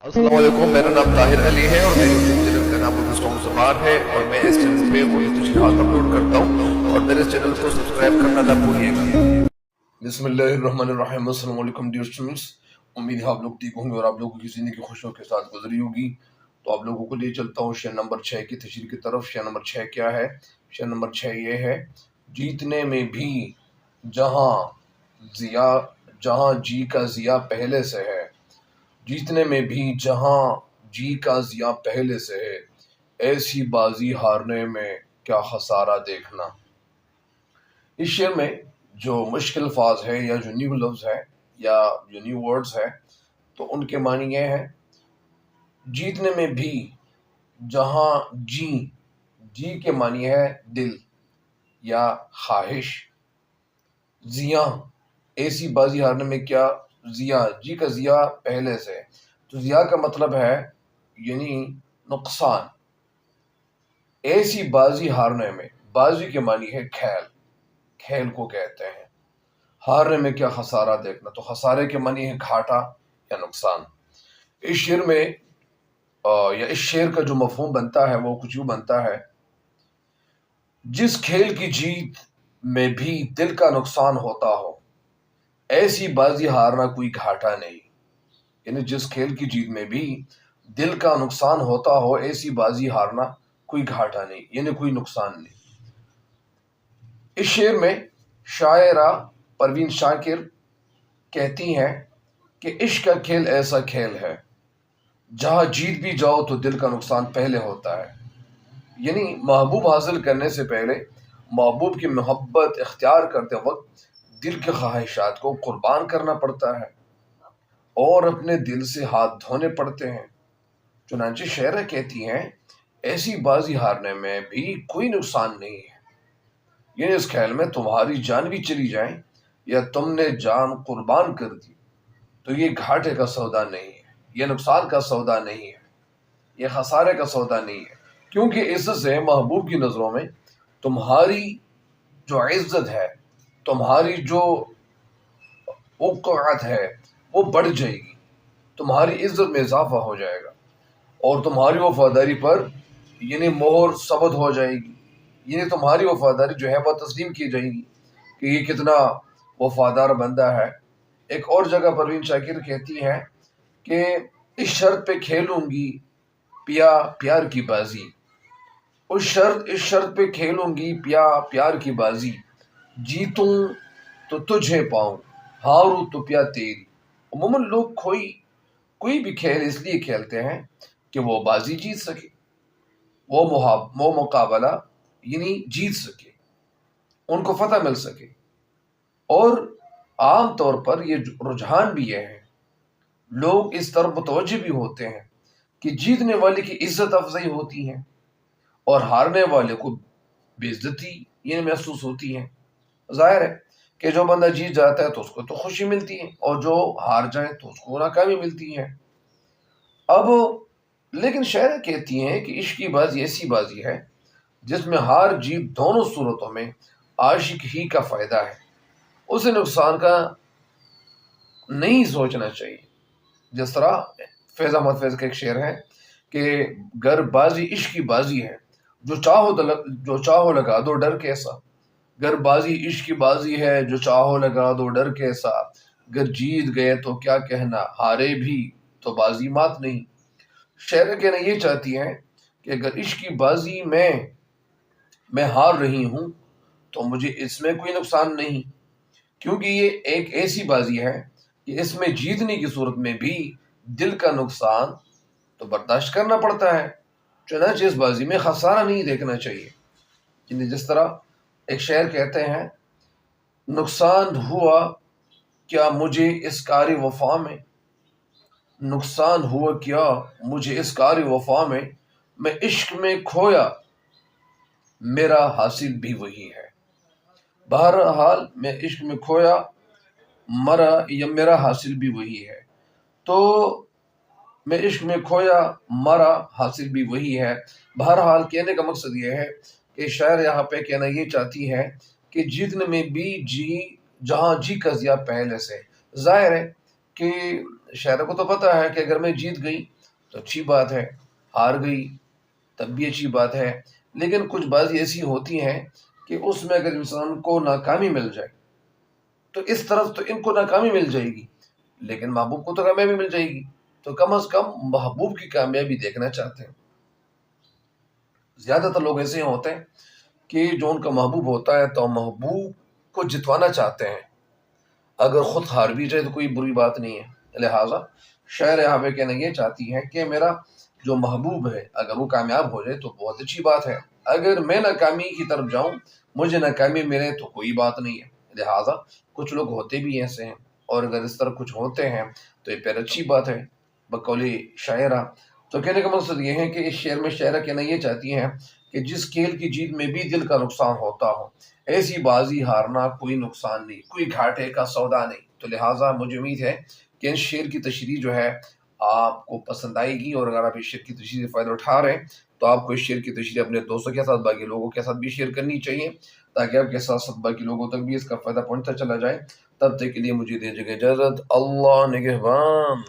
अस्सलाम वालेकुम, मेरा नाम ताहिर अली है और मेरे यूट्यूब चैनल का नाम मुस्कान ज़ुबान है और मैं इस चैनल पे उर्दू शिखात अपलोड करता हूँ और मेरे चैनल को सब्सक्राइब करना ना भूलिएगा। बिस्मिल्लाहिर्रहमानिर्रहीम। अस्सलाम वालेकुम डियर स्टूडेंट्स, उम्मीद है आप लोग ठीक होंगे और आप लोगों की ज़िंदगी खुशियों के साथ गुजरी होगी। तो आप लोगों को ले चलता हूँ शेर नंबर 6 की तशरीह की तरफ। शेर नंबर 6 क्या है? शेर नंबर 6 ये है, जीतने में भी जहाँ जिया जहाँ जी का जिया पहले से है, जीतने में भी जहां जी का जिया पहले से है, ऐसी बाजी हारने में क्या खसारा देखना। इस शेर में जो मुश्किल अल्फाज है या जो न्यू लफ्ज़ है या जो न्यू वर्ड्स है, तो उनके मानी ये है, जीतने में भी जहां जी के मानी है दिल या ख्वाहिश, जिया ऐसी बाजी हारने में क्या, जिया जी का जिया पहले से है, तो जिया का मतलब है यानी नुकसान। ऐसी बाजी हारने में, बाजी के मानी है खेल, खेल को कहते हैं। हारने में क्या खसारा देखना, तो खसारे के मानी है घाटा या नुकसान। इस शेर में या इस शेर का जो मफहूम बनता है वो कुछ यूं बनता है, जिस खेल की जीत में भी दिल का नुकसान होता हो, ऐसी बाजी हारना कोई घाटा नहीं। यानी जिस खेल की जीत में भी दिल का नुकसान होता हो, ऐसी बाजी हारना कोई घाटा नहीं, यानी कोई नुकसान नहीं। इस शेर में शायरा परवीन शाकिर कहती हैं कि इश्क का खेल ऐसा खेल है जहां जीत भी जाओ तो दिल का नुकसान पहले होता है। यानी महबूब हासिल करने से पहले महबूब की मोहब्बत इख्तियार करते वक्त दिल के ख्वाहिशात को कुर्बान करना पड़ता है और अपने दिल से हाथ धोने पड़ते हैं। चुनांचे शायरा कहती हैं, ऐसी बाजी हारने में भी कोई नुकसान नहीं है। यानी इस ख्याल में तुम्हारी जान भी चली जाए या तुमने जान कुर्बान कर दी, तो ये घाटे का सौदा नहीं है, ये नुकसान का सौदा नहीं है, ये खसारे का सौदा नहीं है, क्योंकि इससे महबूब की नज़रों में तुम्हारी जो इज्जत है, तुम्हारी जो औकात है, वो बढ़ जाएगी, तुम्हारी इज्जत में इजाफा हो जाएगा और तुम्हारी वफादारी पर यानी मोहर सबत हो जाएगी। यानी तुम्हारी वफादारी जो है वह तस्लीम की जाएगी कि ये कितना वफादार बंदा है। एक और जगह परवीन शाकिर कहती हैं कि इस शर्त पे खेलूंगी पिया प्यार की बाजी, इस शर्त पे खेलूंगी पिया प्यार की बाजी, जीतूं तो तुझे पाऊं, हारूं तो पिया तेरी। अमूमन लोग कोई भी खेल इसलिए खेलते हैं कि वो बाजी जीत सके, वो मुकाबला यानी जीत सके, उनको फतह मिल सके। और आम तौर पर ये रुझान भी ये है, लोग इस तरफ मुतवज्जे भी होते हैं कि जीतने वाले की इज्जत अफजाई होती है और हारने वाले को बेइज्जती ये महसूस होती है। जाहिर है कि जो बंदा जीत जाता है तो उसको तो खुशी मिलती है और जो हार जाए तो उसको नाकामी मिलती है। अब लेकिन शायरा कहती हैं कि इश्क की बाजी ऐसी बाजी है जिसमें हार जीत दोनों सूरतों में आशिक ही का फायदा है, उसे नुकसान का नहीं सोचना चाहिए। जिस तरह फैज अहमद फैज का एक शेर है कि गर बाजी इश्क की बाजी है, जो चाहो लगा दो डर कैसा, गर बाजी इश्क की बाजी है, जो चाहो लगा दो डर कैसा, गर जीत गए तो क्या कहना, हारे भी तो बाजी मात नहीं। शायरा कहना ये चाहती हैं कि अगर इश्क की बाजी में मैं हार रही हूं तो मुझे इसमें कोई नुकसान नहीं, क्योंकि ये एक ऐसी बाजी है कि इसमें जीतने की सूरत में भी दिल का नुकसान तो बर्दाश्त करना पड़ता है। चुनांचे इस बाजी में खसारा नहीं देखना चाहिए। जिस तरह एक शायर कहते हैं, नुकसान हुआ क्या मुझे इस कारी वफा में, नुकसान हुआ क्या मुझे इस कारी वफा में, मैं इश्क में खोया मेरा हासिल भी वही है। बहरहाल मैं इश्क में खोया मरा या मेरा हासिल भी वही है। तो मैं इश्क में खोया मरा हासिल भी वही है। बहरहाल कहने का मकसद ये है कि शायर यहाँ पे कहना ये चाहती है कि जीतने में भी जहाँ जी का जिया पहले से। जाहिर है کہ شاعرہ کو تو پتہ ہے کہ اگر میں جیت گئی تو اچھی بات ہے، ہار گئی تب بھی اچھی بات ہے، لیکن کچھ بازی ایسی ہوتی ہیں کہ اس میں اگر انسان کو ناکامی مل جائے تو اس طرف تو ان کو ناکامی مل جائے گی، لیکن محبوب کو تو کامیابی مل جائے گی، تو کم از کم محبوب کی کامیابی دیکھنا چاہتے ہیں۔ زیادہ تر لوگ ایسے ہوتے ہیں کہ جو ان کا محبوب ہوتا ہے تو محبوب کو جتوانا چاہتے ہیں، اگر خود ہار بھی جائے تو کوئی بری بات نہیں ہے۔ لہٰذا شاعر یہاں پہ کہنا یہ چاہتی ہے کہ میرا جو محبوب ہے اگر وہ کامیاب ہو جائے تو بہت اچھی بات ہے، اگر میں ناکامی کی طرف جاؤں، مجھے ناکامی ملے تو کوئی بات نہیں ہے۔ لہٰذا کچھ لوگ ہوتے بھی ایسے ہیں، اور اگر اس طرح کچھ ہوتے ہیں تو یہ پھر اچھی بات ہے بقول شاعرہ۔ تو کہنے کا مقصد یہ ہے کہ اس شعر میں شاعرہ کہنا یہ چاہتی ہیں کہ جس کھیل کی جیت میں بھی دل کا نقصان ہوتا ہو، ایسی بازی ہارنا کوئی نقصان نہیں، کوئی گھاٹے کا سودا نہیں۔ تو لہٰذا مجھے امید ہے کہ اس شعر کی تشریح جو ہے آپ کو پسند آئے گی، اور اگر آپ اس شعر کی تشریح سے فائدہ اٹھا رہے ہیں تو آپ کو اس شعر کی تشریح اپنے دوستوں کے ساتھ، باقی لوگوں کے ساتھ بھی شیئر کرنی چاہیے، تاکہ آپ کے ساتھ ساتھ باقی لوگوں تک بھی اس کا فائدہ پہنچتا چلا جائے۔ تب تک کے لیے مجھے دیجیے گا اجازت۔ اللہ نگہبان۔